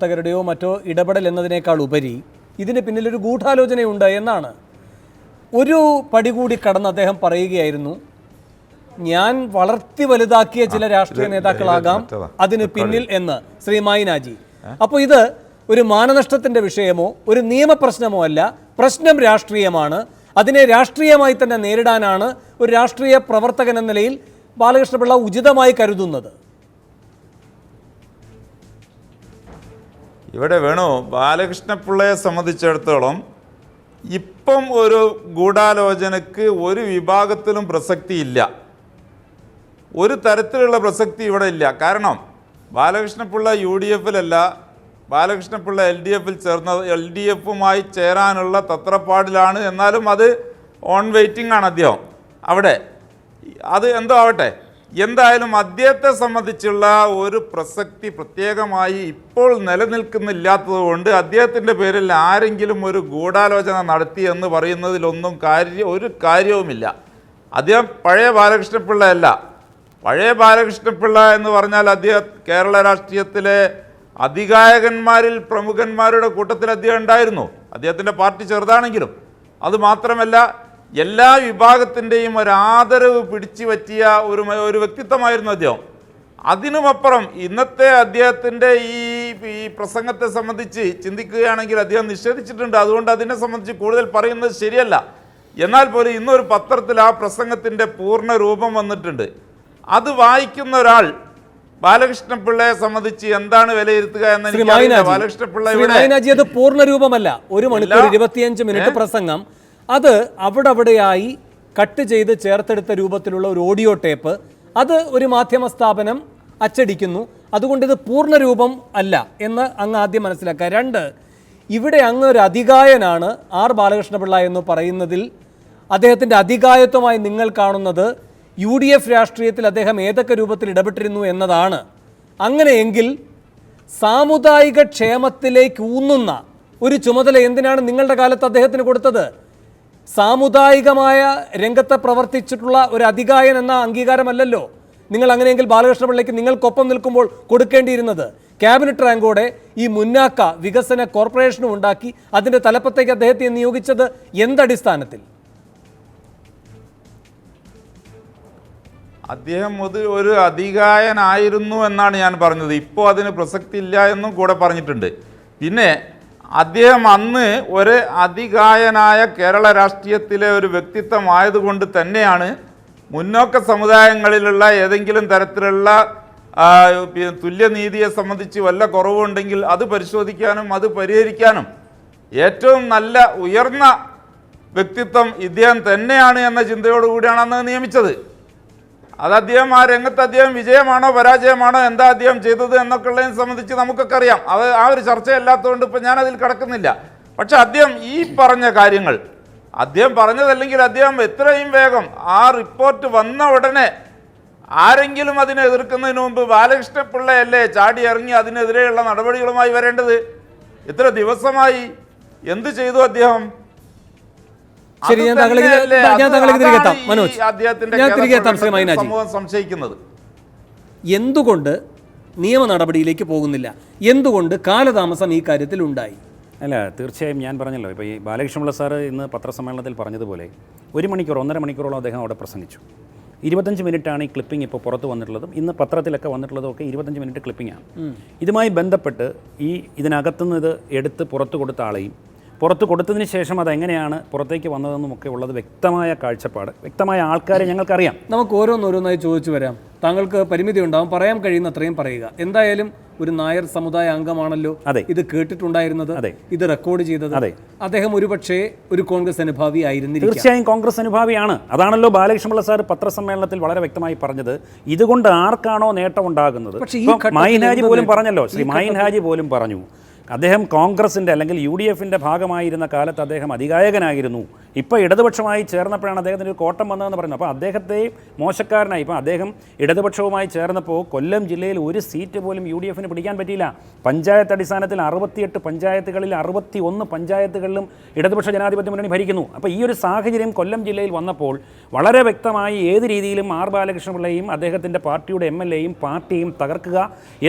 പ്രവർത്തകരുടെയോ മറ്റോ ഇടപെടൽ എന്നതിനേക്കാൾ ഉപരി ഇതിന് പിന്നിലൊരു ഗൂഢാലോചനയുണ്ട് എന്നാണ്. ഒരു പടി കൂടി കടന്ന് അദ്ദേഹം പറയുകയായിരുന്നു, ഞാൻ വളർത്തി വലുതാക്കിയ ചില രാഷ്ട്രീയ നേതാക്കളാകാം അതിന് പിന്നിൽ എന്ന് ശ്രീ മായിനാജി. അപ്പോൾ ഇത് ഒരു മാനനഷ്ടത്തിൻ്റെ വിഷയമോ ഒരു നിയമപ്രശ്നമോ അല്ല, പ്രശ്നം രാഷ്ട്രീയമാണ്. അതിനെ രാഷ്ട്രീയമായി തന്നെ നേരിടാനാണ് ഒരു രാഷ്ട്രീയ പ്രവർത്തകൻ എന്ന നിലയിൽ ബാലകൃഷ്ണപിള്ള ഉചിതമായി കരുതുന്നത്. ഇവിടെ വേണു, ബാലകൃഷ്ണപിള്ളയെ സംബന്ധിച്ചിടത്തോളം ഇപ്പം ഒരു ഗൂഢാലോചനക്ക് ഒരു വിഭാഗത്തിലും പ്രസക്തിയില്ല, ഒരു തരത്തിലുള്ള പ്രസക്തി ഇവിടെ ഇല്ല. കാരണം ബാലകൃഷ്ണപിള്ള UDF-ലല്ല, ബാലകൃഷ്ണപിള്ള LDF-ൽ ചേർന്ന LDF-മായി ചേരാനുള്ള തത്രപ്പാടിലാണ്. എന്നാലും അത് ഓൺ വെയിറ്റിംഗ് ആണ് അദ്ദേഹം അവിടെ. അത് എന്തോ ആവട്ടെ, എന്തായാലും അദ്ദേഹത്തെ സംബന്ധിച്ചുള്ള ഒരു പ്രസക്തി പ്രത്യേകമായി ഇപ്പോൾ നിലനിൽക്കുന്നില്ലാത്തത് കൊണ്ട് അദ്ദേഹത്തിൻ്റെ പേരിൽ ആരെങ്കിലും ഒരു ഗൂഢാലോചന നടത്തി എന്ന് പറയുന്നതിലൊന്നും ഒരു കാര്യവുമില്ല. അദ്ദേഹം പഴയ ബാലകൃഷ്ണപിള്ളയല്ല. പഴയ ബാലകൃഷ്ണപിള്ള എന്ന് പറഞ്ഞാൽ അദ്ദേഹം കേരള രാഷ്ട്രീയത്തിലെ അധികായകന്മാരിൽ പ്രമുഖന്മാരുടെ കൂട്ടത്തിൽ അദ്ദേഹം ഉണ്ടായിരുന്നു. അദ്ദേഹത്തിൻ്റെ പാർട്ടി ചെറുതാണെങ്കിലും. അതുമാത്രമല്ല, എല്ലാ വിഭാഗത്തിൻ്റെയും ഒരാദരവ് പിടിച്ചു പറ്റിയ ഒരു വ്യക്തിത്വമായിരുന്നു അദ്ദേഹം. അതിനുമപ്പുറം ഇന്നത്തെ അദ്ദേഹത്തിൻ്റെ ഈ പ്രസംഗത്തെ സംബന്ധിച്ച് ചിന്തിക്കുകയാണെങ്കിൽ അദ്ദേഹം നിഷേധിച്ചിട്ടുണ്ട്. അതുകൊണ്ട് അതിനെ സംബന്ധിച്ച് കൂടുതൽ പറയുന്നത് ശരിയല്ല. എന്നാൽ പോലും ഇന്നൊരു പത്രത്തിൽ ആ പ്രസംഗത്തിൻ്റെ പൂർണ്ണ രൂപം വന്നിട്ടുണ്ട്. അത് വായിക്കുന്ന ഒരാൾ ബാലകൃഷ്ണപിള്ളയെ സംബന്ധിച്ച് എന്താണ് വിലയിരുത്തുക എന്ന് എനിക്കറിയില്ല. ബാലകൃഷ്ണപിള്ള അത് പൂർണ്ണ രൂപമല്ല, 1 മണിക്കൂർ 25 മിനിറ്റ് പ്രസംഗം, അത് അവിടെയായി കട്ട് ചെയ്ത് ചേർത്തെടുത്ത രൂപത്തിലുള്ള ഒരു ഓഡിയോ ടേപ്പ്, അത് ഒരു മാധ്യമ സ്ഥാപനം അച്ചടിക്കുന്നു. അതുകൊണ്ട് ഇത് പൂർണ്ണ രൂപം അല്ല എന്ന് അങ്ങ് ആദ്യം മനസ്സിലാക്കുക. 2, ഇവിടെ അങ്ങ് ഒരു അധികായനാണ് ആർ ബാലകൃഷ്ണപിള്ള എന്ന് പറയുന്നതിൽ അദ്ദേഹത്തിൻ്റെ അധികായത്വമായി നിങ്ങൾ കാണുന്നത് UDF രാഷ്ട്രീയത്തിൽ അദ്ദേഹം ഏതൊക്കെ രൂപത്തിൽ ഇടപെട്ടിരുന്നു എന്നതാണ്. അങ്ങനെയെങ്കിൽ സാമുദായിക ക്ഷേമത്തിലേക്ക് ഊന്നുന്ന ഒരു ചുമതല എന്തിനാണ് നിങ്ങളുടെ കാലത്ത് അദ്ദേഹത്തിന് കൊടുത്തത്? സാമുദായികമായ രംഗത്ത് പ്രവർത്തിച്ചിട്ടുള്ള ഒരു അധികായൻ എന്ന അംഗീകാരമല്ലല്ലോ നിങ്ങൾ അങ്ങനെയെങ്കിൽ ബാലകൃഷ്ണപിള്ളയ്ക്ക് നിങ്ങൾക്കൊപ്പം നിൽക്കുമ്പോൾ കൊടുക്കേണ്ടിയിരുന്നത്. ക്യാബിനറ്റ് റാങ്കോടെ ഈ മുന്നാക്ക വികസന കോർപ്പറേഷനും ഉണ്ടാക്കി അതിൻ്റെ തലപ്പത്തേക്ക് അദ്ദേഹത്തെ നിയോഗിച്ചത് എന്തടിസ്ഥാനത്തിൽ? അദ്ദേഹം ഒരു അധികായനായിരുന്നു എന്നാണ് ഞാൻ പറഞ്ഞത്. ഇപ്പോൾ അതിന് പ്രസക്തി ഇല്ല എന്നും കൂടെ പറഞ്ഞിട്ടുണ്ട്. പിന്നെ അദ്ദേഹം അന്ന് ഒരു അധികായനായ കേരള രാഷ്ട്രീയത്തിലെ ഒരു വ്യക്തിത്വമായതുകൊണ്ട് തന്നെയാണ് മുന്നോക്ക സമുദായങ്ങളിലുള്ള ഏതെങ്കിലും തരത്തിലുള്ള തുല്യനീതിയെ സംബന്ധിച്ച് വല്ല കുറവുണ്ടെങ്കിൽ അത് പരിശോധിക്കാനും അത് പരിഹരിക്കാനും ഏറ്റവും നല്ല ഉയർന്ന വ്യക്തിത്വം ഇദ്ദേഹം തന്നെയാണ് എന്ന ചിന്തയോടുകൂടിയാണ് അന്ന് നിയമിച്ചത്. അത് അദ്ദേഹം ആ രംഗത്ത് അദ്ദേഹം വിജയമാണോ പരാജയമാണോ എന്താ അദ്ദേഹം ചെയ്തത് എന്നൊക്കെ ഉള്ളതിനെ സംബന്ധിച്ച് നമുക്കൊക്കെ അറിയാം. അത് ആ ഒരു ചർച്ചയല്ലാത്തതുകൊണ്ട് ഇപ്പം ഞാനതിൽ കടക്കുന്നില്ല. പക്ഷെ അദ്ദേഹം ഈ പറഞ്ഞ കാര്യങ്ങൾ അദ്ദേഹം പറഞ്ഞതല്ലെങ്കിൽ അദ്ദേഹം എത്രയും വേഗം ആ റിപ്പോർട്ട് വന്ന ഉടനെ ആരെങ്കിലും അതിനെ എതിർക്കുന്നതിന് മുമ്പ് ബാലകൃഷ്ണപിള്ളയല്ലേ ചാടി ഇറങ്ങി അതിനെതിരെയുള്ള നടപടികളുമായി വരേണ്ടത്? എത്ര ദിവസമായി എന്ത് ചെയ്തു അദ്ദേഹം? ശരി, ഞാൻ സംശയിക്കുന്നത് എന്തുകൊണ്ട് നിയമ നടപടിയിലേക്ക് പോകുന്നില്ല? എന്തുകൊണ്ട് കാലതാമസം ഈ കാര്യത്തിൽ ഉണ്ടായി? അല്ല, തീർച്ചയായും ഞാൻ പറഞ്ഞല്ലോ, ഇപ്പോൾ ഈ ബാലകൃഷ്ണപിള്ള സാറ് ഇന്ന് പത്രസമ്മേളനത്തിൽ പറഞ്ഞതുപോലെ 1 മണിക്കൂർ 1.5 മണിക്കൂറോളം അദ്ദേഹം അവിടെ പ്രസംഗിച്ചു. 25 മിനിറ്റാണ് ഈ ക്ലിപ്പിംഗ് ഇപ്പോൾ പുറത്ത് വന്നിട്ടുള്ളതും ഇന്ന് പത്രത്തിലൊക്കെ വന്നിട്ടുള്ളതും ഒക്കെ 25 മിനിറ്റ് ക്ലിപ്പിംഗാണ്. ഇതുമായി ബന്ധപ്പെട്ട് ഇതിനകത്തുനിന്ന് ഇത് എടുത്ത് പുറത്ത് കൊടുത്ത ആളെയും പുറത്ത് കൊടുത്തതിന് ശേഷം അതെങ്ങനെയാണ് പുറത്തേക്ക് വന്നതെന്നുമൊക്കെ ഉള്ളത് വ്യക്തമായ കാഴ്ചപ്പാട്, വ്യക്തമായ ആൾക്കാരെ ഞങ്ങൾക്കറിയാം. നമുക്ക് ഓരോന്നോരോന്നായി ചോദിച്ചു വരാം. താങ്കൾക്ക് പരിമിതി ഉണ്ടാവും, പറയാൻ കഴിയുന്ന അത്രയും പറയുക. എന്തായാലും ഒരു നായർ സമുദായ അംഗമാണല്ലോ ഇത് കേട്ടിട്ടുണ്ടായിരുന്നത്, ഇത് റെക്കോർഡ് ചെയ്തത്. അദ്ദേഹം ഒരുപക്ഷെ ഒരു കോൺഗ്രസ് അനുഭാവി ആയിരുന്നില്ല. തീർച്ചയായും കോൺഗ്രസ് അനുഭാവിയാണ്. അതാണല്ലോ ബാലകൃഷ്ണപിള്ള സാർ പത്രസമ്മേളനത്തിൽ വളരെ വ്യക്തമായി പറഞ്ഞത്. ഇതുകൊണ്ട് ആർക്കാണോ നേട്ടം ഉണ്ടാകുന്നത്, മായിൻ ഹാജി പോലും പറഞ്ഞല്ലോ, ശ്രീ മായിൻ ഹാജി പോലും പറഞ്ഞു, അദ്ദേഹം കോൺഗ്രസിൻ്റെ അല്ലെങ്കിൽ UDFൻ്റെ ഭാഗമായിരുന്ന കാലത്ത് അദ്ദേഹം അധികായകനായിരുന്നു. ഇപ്പോൾ ഇടതുപക്ഷമായി ചേർന്നപ്പോഴാണ് അദ്ദേഹത്തിന് ഒരു കോട്ടം വന്നതെന്ന് പറയുന്നത്. അപ്പോൾ അദ്ദേഹത്തെ മോശക്കാരനായി. ഇപ്പോൾ അദ്ദേഹം ഇടതുപക്ഷവുമായി ചേർന്നപ്പോൾ കൊല്ലം ജില്ലയിൽ ഒരു സീറ്റ് പോലും UDFന് പിടിക്കാൻ പറ്റിയില്ല. പഞ്ചായത്ത് അടിസ്ഥാനത്തിൽ 68 പഞ്ചായത്തുകളിൽ 61 പഞ്ചായത്തുകളിലും ഇടതുപക്ഷ ജനാധിപത്യ മുന്നണി ഭരിക്കുന്നു. അപ്പോൾ ഈ ഒരു സാഹചര്യം കൊല്ലം ജില്ലയിൽ വന്നപ്പോൾ വളരെ വ്യക്തമായി ഏത് രീതിയിലും ആർ ബാലകൃഷ്ണപിള്ളയും അദ്ദേഹത്തിൻ്റെ പാർട്ടിയുടെ MLAയും പാർട്ടിയും തകർക്കുക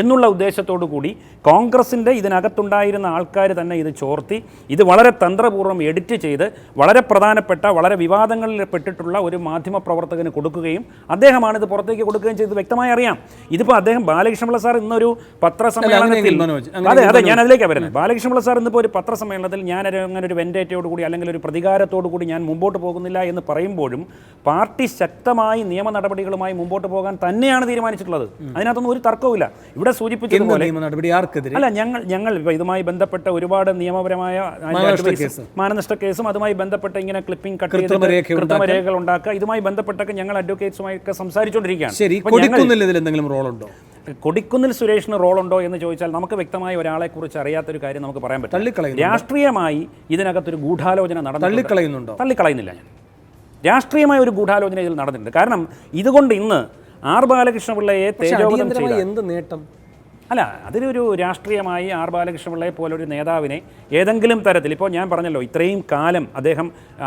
എന്നുള്ള ഉദ്ദേശത്തോടു കൂടി കോൺഗ്രസിൻ്റെ ഇതിനകത്തുണ്ടായിരുന്ന ആൾക്കാർ തന്നെ ഇത് ചോർത്തി ഇത് വളരെ തന്ത്രപൂർവ്വം എഡിറ്റ് ചെയ്ത് വളരെ പ്രധാനപ്പെട്ട വളരെ വിവാദങ്ങളിൽ പെട്ടിട്ടുള്ള ഒരു മാധ്യമ പ്രവർത്തകന് കൊടുക്കുകയും അദ്ദേഹമാണ് ഇത് പുറത്തേക്ക് കൊടുക്കുകയും ചെയ്ത് വ്യക്തമായി അറിയാം. ഇതിപ്പോൾ അദ്ദേഹം ബാലകൃഷ്ണപിള്ള സാർ ഇന്നൊരു പത്രസമ്മേളനത്തിൽ അതെ ഞാൻ അതിലേക്കാണ് വരുന്നത്. ബാലകൃഷ്ണപിള്ള സാർ ഇന്നിപ്പോൾ ഒരു പത്രസമ്മേളനത്തിൽ ഞാൻ അങ്ങനെ ഒരു വെൻഡേറ്റയോടുകൂടി അല്ലെങ്കിൽ ഒരു പ്രതികാരത്തോടു കൂടി ഞാൻ മുമ്പോട്ട് പോകുന്നില്ല എന്ന് പറയുമ്പോഴും പാർട്ടി ശക്തമായി നിയമ നടപടികളുമായി മുമ്പോട്ട് പോകാൻ തന്നെയാണ് തീരുമാനിച്ചിട്ടുള്ളത്. അതിനകത്തൊന്നും ഒരു തർക്കവുമില്ല. ഇവിടെ സൂചിപ്പിച്ചതുപോലെ അല്ല ഞങ്ങൾ ഇതുമായി ബന്ധപ്പെട്ട ഒരുപാട് നിയമപരമായ മാനനഷ്ട കേസും അതുമായി ബന്ധപ്പെട്ട ഇങ്ങനെ ക്ലിപ്പിംഗ് കട്ട് ചെയ്ത് കൃത്രിമരേഖകൾ ഉണ്ടാക്കുക ഇതുമായി ബന്ധപ്പെട്ടൊക്കെ ഞങ്ങൾ അഡ്വക്കേറ്റ്സുമായൊക്കെ സംസാരിച്ചുകൊണ്ടിരിക്കുകയാണ്. കൊടിക്കുന്നിൽ സുരേഷിന് റോളുണ്ടോ എന്ന് ചോദിച്ചാൽ നമുക്ക് വ്യക്തമായി ഒരാളെ കുറിച്ച് അറിയാത്തൊരു കാര്യം നമുക്ക് പറയാൻ പറ്റില്ല. രാഷ്ട്രീയമായി ഇതിനകത്തൊരു ഗൂഢാലോചന നടന്നു. തള്ളിക്കളയുന്നില്ല ഞാൻ. രാഷ്ട്രീയമായ ഒരു ഗൂഢാലോചന ഇതിൽ നടന്നിട്ടുണ്ട്. കാരണം ഇതുകൊണ്ട് ഇന്ന് ആർ ബാലകൃഷ്ണപിള്ളയെ തേജോവധം ചെയ്ത എന്ത് നേട്ടം അല്ല അതിനൊരു രാഷ്ട്രീയമായി ആർ ബാലകൃഷ്ണപിള്ളയെ പോലൊരു നേതാവിനെ ഏതെങ്കിലും തരത്തിൽ ഇപ്പോൾ ഞാൻ പറഞ്ഞല്ലോ ഇത്രയും കാലം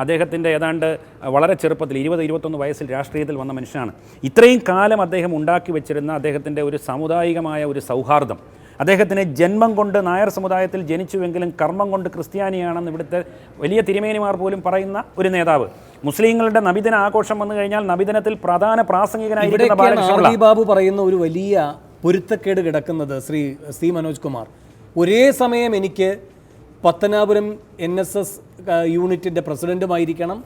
അദ്ദേഹത്തിൻ്റെ ഏതാണ്ട് വളരെ ചെറുപ്പത്തിൽ 20-21 വയസ്സിൽ രാഷ്ട്രീയത്തിൽ വന്ന മനുഷ്യനാണ്. ഇത്രയും കാലം അദ്ദേഹം ഉണ്ടാക്കി വെച്ചിരുന്ന അദ്ദേഹത്തിൻ്റെ ഒരു സാമുദായികമായ ഒരു സൗഹാർദ്ദം, അദ്ദേഹത്തിന് ജന്മം കൊണ്ട് നായർ സമുദായത്തിൽ ജനിച്ചുവെങ്കിലും കർമ്മം കൊണ്ട് ക്രിസ്ത്യാനിയാണെന്ന് ഇവിടുത്തെ വലിയ തിരുമേനിമാർ പോലും പറയുന്ന ഒരു നേതാവ്. മുസ്ലിങ്ങളുടെ നബിദിന ആഘോഷം വന്നു കഴിഞ്ഞാൽ നബിദിനത്തിൽ പ്രധാന പ്രാസംഗികനായിരിക്കുന്ന ബാലകൃഷ്ണപിള്ള ബാബു പറയുന്ന ഒരു വലിയ പൊരുത്തക്കേട് കിടക്കുന്നത് ശ്രീ മനോജ് കുമാർ. ഒരേ സമയം എനിക്ക് പത്തനാപുരം NSS യൂണിറ്റിൻ്റെ പ്രസിഡൻറ്റുമായിരിക്കണം,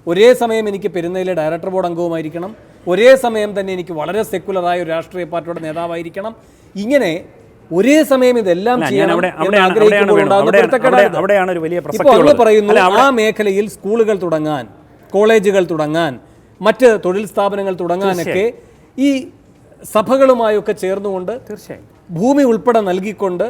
ഒരേ സമയം എനിക്ക് പെരുന്നയിലെ ഡയറക്ടർ ബോർഡ് അംഗവുമായിരിക്കണം, ഒരേ സമയം തന്നെ എനിക്ക് വളരെ സെക്കുലറായ ഒരു രാഷ്ട്രീയ പാർട്ടിയുടെ നേതാവായിരിക്കണം. ഇങ്ങനെ ഒരേ സമയം ഇതെല്ലാം പറയുന്നു. ആ മേഖലയിൽ സ്കൂളുകൾ തുടങ്ങാൻ, കോളേജുകൾ തുടങ്ങാൻ, മറ്റ് തൊഴിൽ സ്ഥാപനങ്ങൾ തുടങ്ങാനൊക്കെ ഈ സഭകളുമായൊക്കെ ചേർന്നുകൊണ്ട് തീർച്ചയായും ഭൂമി ഉൾപ്പെടെ നൽകിക്കൊണ്ട്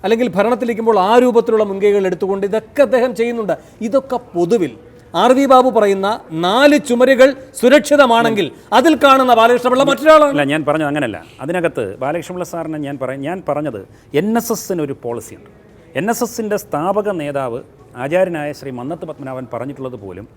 അല്ലെങ്കിൽ ഭരണത്തിലിരിക്കുമ്പോൾ ആ രൂപത്തിലുള്ള മുൻകൈകൾ എടുത്തുകൊണ്ട് ഇതൊക്കെ അദ്ദേഹം ചെയ്യുന്നുണ്ട്. ഇതൊക്കെ പൊതുവിൽ RV ബാബു പറയുന്ന 4 ചുമരുകൾ സുരക്ഷിതമാണെങ്കിൽ അതിൽ കാണുന്ന ബാലകൃഷ്ണപിള്ള മറ്റൊരാളാണ്. അല്ല, ഞാൻ പറഞ്ഞത് അങ്ങനല്ല. അതിനകത്ത് ബാലകൃഷ്ണപിള്ള സാറിനെ ഞാൻ പറഞ്ഞത് NSSന് ഒരു പോളിസിയുണ്ട്. NSSൻ്റെ സ്ഥാപക നേതാവ് ആചാര്യനായ ശ്രീ മന്നത്ത് പത്മനാഭൻ പറഞ്ഞിട്ടുള്ളത് പോലും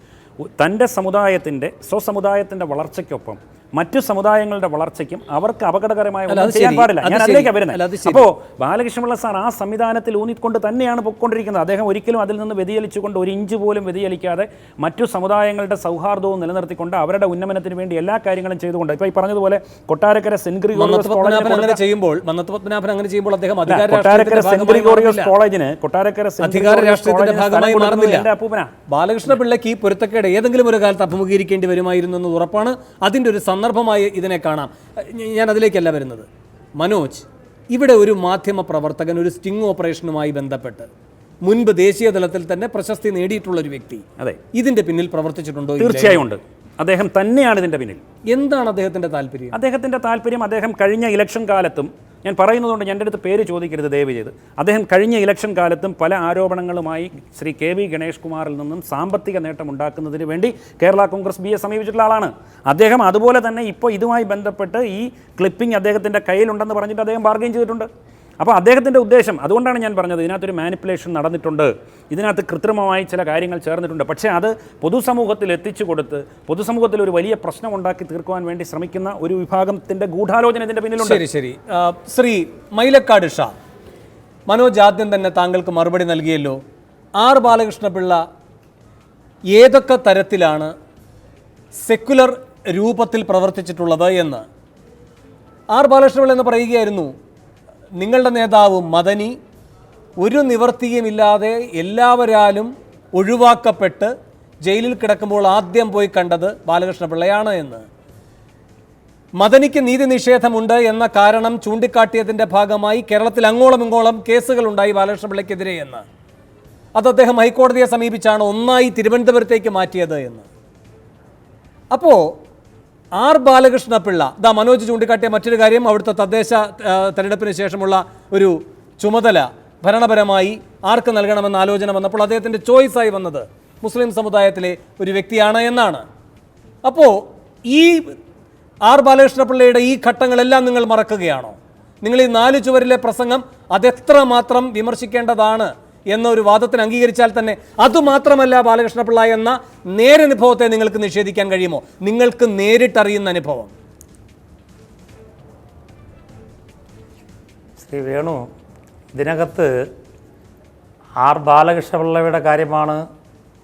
തൻ്റെ സ്വസമുദായത്തിൻ്റെ വളർച്ചയ്ക്കൊപ്പം മറ്റു സമുദായങ്ങളുടെ വളർച്ചയ്ക്കും അവർക്ക് അപകടകരമായ ഒന്നും ചെയ്യാൻ പാടില്ല. ഞാൻ അതിലേക്ക് വരുന്നത്. അപ്പോൾ ബാലകൃഷ്ണപിള്ള സാർ ആ സംവിധാനത്തിൽ ഊന്നിക്കൊണ്ട് തന്നെയാണ് പൊയ്ക്കൊണ്ടിരിക്കുന്നത്. അദ്ദേഹം ഒരിക്കലും അതിൽ നിന്ന് വ്യതിചലിച്ചുകൊണ്ട് ഒരു ഇഞ്ച് പോലും വ്യതിചലിക്കാതെ മറ്റു സമുദായങ്ങളുടെ സൗഹാർദ്ദവും നിലനിർത്തിക്കൊണ്ട് അവരുടെ ഉന്നമനത്തിന് വേണ്ടി എല്ലാ കാര്യങ്ങളും ചെയ്തുകൊണ്ട് ഇപ്പോൾ ഈ പറഞ്ഞതുപോലെ കൊട്ടാരക്കര സെന്റ് ഗ്രിഗോറിയോസ് കോളേജിന് ബാലകൃഷ്ണപിള്ളയ്ക്ക് ഈ പൊരുത്തക്കേട് ഏതെങ്കിലും ഒരു കാലത്ത് അഭിമുഖീകരിക്കേണ്ടി വരുമായിരുന്നു എന്ന് ഉറപ്പാണ്. അതിൻ്റെ ഒരു സന്ദർഭമായി ഇതിനെ കാണാം. ഞാൻ അതിലേക്കല്ല വരുന്നത്. മനോജ്, ഇവിടെ ഒരു മാധ്യമ പ്രവർത്തകൻ ഒരു സ്റ്റിംഗ് ഓപ്പറേഷനുമായി ബന്ധപ്പെട്ട് മുൻപ് ദേശീയ തലത്തിൽ തന്നെ പ്രശസ്തി നേടിയിട്ടുള്ള ഒരു വ്യക്തി ഇതിന്റെ പിന്നിൽ പ്രവർത്തിച്ചിട്ടുണ്ടോ? തീർച്ചയായും ഉണ്ട്. അദ്ദേഹം തന്നെയാണ് ഇതിൻ്റെ പിന്നിൽ. എന്താണ് അദ്ദേഹത്തിൻ്റെ താല്പര്യം? അദ്ദേഹം കഴിഞ്ഞ ഇലക്ഷൻ കാലത്തും, ഞാൻ പറയുന്നതുകൊണ്ട് എൻ്റെ അടുത്ത് പേര് ചോദിക്കരുത് ദയവ് ചെയ്ത്, അദ്ദേഹം കഴിഞ്ഞ ഇലക്ഷൻ കാലത്തും പല ആരോപണങ്ങളുമായി ശ്രീ KV ഗണേഷ് കുമാറിൽ നിന്നും സാമ്പത്തിക നേട്ടം ഉണ്ടാക്കുന്നതിന് വേണ്ടി കേരള കോൺഗ്രസ് Bയെ സമീപിച്ചിട്ടുള്ള ആളാണ്. അദ്ദേഹം അതുപോലെ തന്നെ ഇപ്പോൾ ഇതുമായി ബന്ധപ്പെട്ട് ഈ ക്ലിപ്പിംഗ് അദ്ദേഹത്തിൻ്റെ കയ്യിലുണ്ടെന്ന് പറഞ്ഞിട്ട് അദ്ദേഹം ബാർഗെയിൻ ചെയ്തിട്ടുണ്ട്. അപ്പോൾ അദ്ദേഹത്തിൻ്റെ ഉദ്ദേശം, അതുകൊണ്ടാണ് ഞാൻ പറഞ്ഞത് ഇതിനകത്തൊരു മാനിപ്പുലേഷൻ നടന്നിട്ടുണ്ട്, ഇതിനകത്ത് കൃത്രിമമായി ചില കാര്യങ്ങൾ ചേർന്നിട്ടുണ്ട്. പക്ഷേ അത് പൊതുസമൂഹത്തിൽ എത്തിച്ചു കൊടുത്ത് പൊതുസമൂഹത്തിൽ ഒരു വലിയ പ്രശ്നം ഉണ്ടാക്കി തീർക്കുവാൻ വേണ്ടി ശ്രമിക്കുന്ന ഒരു വിഭാഗത്തിൻ്റെ ഗൂഢാലോചന ഇതിൻ്റെ പിന്നിലുണ്ട്. ശരി. ശ്രീ മൈലക്കാട് ഷാ, മനോജ് ആദ്യം തന്നെ താങ്കൾക്ക് മറുപടി നൽകിയല്ലോ. ആർ ബാലകൃഷ്ണപിള്ള ഏതൊക്കെ തരത്തിലാണ് സെക്കുലർ രൂപത്തിൽ പ്രവർത്തിച്ചിട്ടുള്ളത് എന്ന് ആർ ബാലകൃഷ്ണപിള്ള എന്ന് പറയുകയായിരുന്നു. നിങ്ങളുടെ നേതാവ് മദനി ഒരു നിവർത്തിയുമില്ലാതെ എല്ലാവരാലും ഒഴിവാക്കപ്പെട്ട് ജയിലിൽ കിടക്കുമ്പോൾ ആദ്യം പോയി കണ്ടത് ബാലകൃഷ്ണപിള്ളയാണ് എന്ന്. മദനിക്ക് നീതി നിഷേധമുണ്ട് എന്ന കാരണം ചൂണ്ടിക്കാട്ടിയതിൻ്റെ ഭാഗമായി കേരളത്തിൽ അങ്ങോളം ഇങ്ങോളം കേസുകളുണ്ടായി ബാലകൃഷ്ണപിള്ളയ്ക്കെതിരെ എന്ന്. അത് അദ്ദേഹം ഹൈക്കോടതിയെ സമീപിച്ചാണ് ഒന്നായി തിരുവനന്തപുരത്തേക്ക് മാറ്റിയത് എന്ന്. അപ്പോൾ ആർ ബാലകൃഷ്ണപിള്ള, മനോജ് ചൂണ്ടിക്കാട്ടിയ മറ്റൊരു കാര്യം, അവിടുത്തെ തദ്ദേശ തെരഞ്ഞെടുപ്പിന് ശേഷമുള്ള ഒരു ചുമതല ഭരണപരമായി ആർക്ക് നൽകണമെന്ന ആലോചന വന്നപ്പോൾ അദ്ദേഹത്തിൻ്റെ ചോയ്സായി വന്നത് മുസ്ലിം സമുദായത്തിലെ ഒരു വ്യക്തിയാണ് എന്നാണ്. അപ്പോൾ ഈ ആർ ബാലകൃഷ്ണപിള്ളയുടെ ഈ ഘട്ടങ്ങളെല്ലാം നിങ്ങൾ മറക്കുകയാണോ? നിങ്ങൾ ഈ 4 ചുവരിലെ പ്രസംഗം അതെത്ര മാത്രം വിമർശിക്കേണ്ടതാണ് എന്നൊരു വാദത്തിന് അംഗീകരിച്ചാൽ തന്നെ അതുമാത്രമല്ല ബാലകൃഷ്ണപിള്ള എന്ന നേരനുഭവത്തെ നിങ്ങൾക്ക് നിഷേധിക്കാൻ കഴിയുമോ? നിങ്ങൾക്ക് നേരിട്ടറിയുന്ന അനുഭവം. ശ്രീ വേണു, ഇതിനകത്ത് ആർ ബാലകൃഷ്ണപിള്ളയുടെ കാര്യമാണ്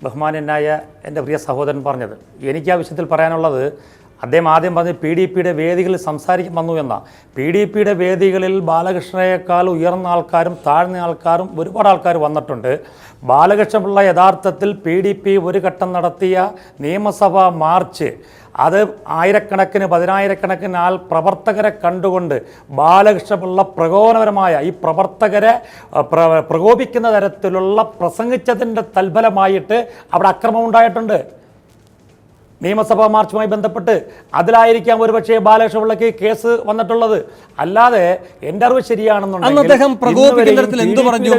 ബഹുമാന്യനായ എൻ്റെ പ്രിയ സഹോദരൻ പറഞ്ഞത്. എനിക്ക് ആ വിഷയത്തിൽ പറയാനുള്ളത്, അദ്ദേഹം ആദ്യം പറഞ്ഞ് PDPയുടെ വേദികളിൽ സംസാരിക്കാൻ വന്നു എന്ന. PDPയുടെ വേദികളിൽ ബാലകൃഷ്ണയേക്കാൾ ഉയർന്ന ആൾക്കാരും താഴ്ന്ന ആൾക്കാരും ഒരുപാട് ആൾക്കാർ വന്നിട്ടുണ്ട്. ബാലകൃഷ്ണപിള്ള യഥാർത്ഥത്തിൽ PDP ഒരു ഘട്ടം നടത്തിയ നിയമസഭാ മാർച്ച്, അത് ആയിരക്കണക്കിന് 10,000-കണക്കിന് പ്രവർത്തകരെ കണ്ടുകൊണ്ട് ബാലകൃഷ്ണപിള്ള പ്രകോപനപരമായ ഈ പ്രവർത്തകരെ പ്രകോപിക്കുന്ന തരത്തിലുള്ള പ്രസംഗിച്ചതിൻ്റെ തൽഫലമായിട്ട് അവിടെ അക്രമം ഉണ്ടായിട്ടുണ്ട് നിയമസഭാ മാർച്ചുമായി ബന്ധപ്പെട്ട്. അതിലായിരിക്കാം ഒരുപക്ഷേ ബാലകൃഷ്ണപിള്ളയ്ക്ക് കേസ് വന്നിട്ടുള്ളത്. അല്ലാതെ എൻ്റെ അറിവ് ശരിയാണെന്നുണ്ടെങ്കിൽ അദ്ദേഹം പ്രകോപിക്കുന്ന തരത്തിൽ എന്ത് പറഞ്ഞു?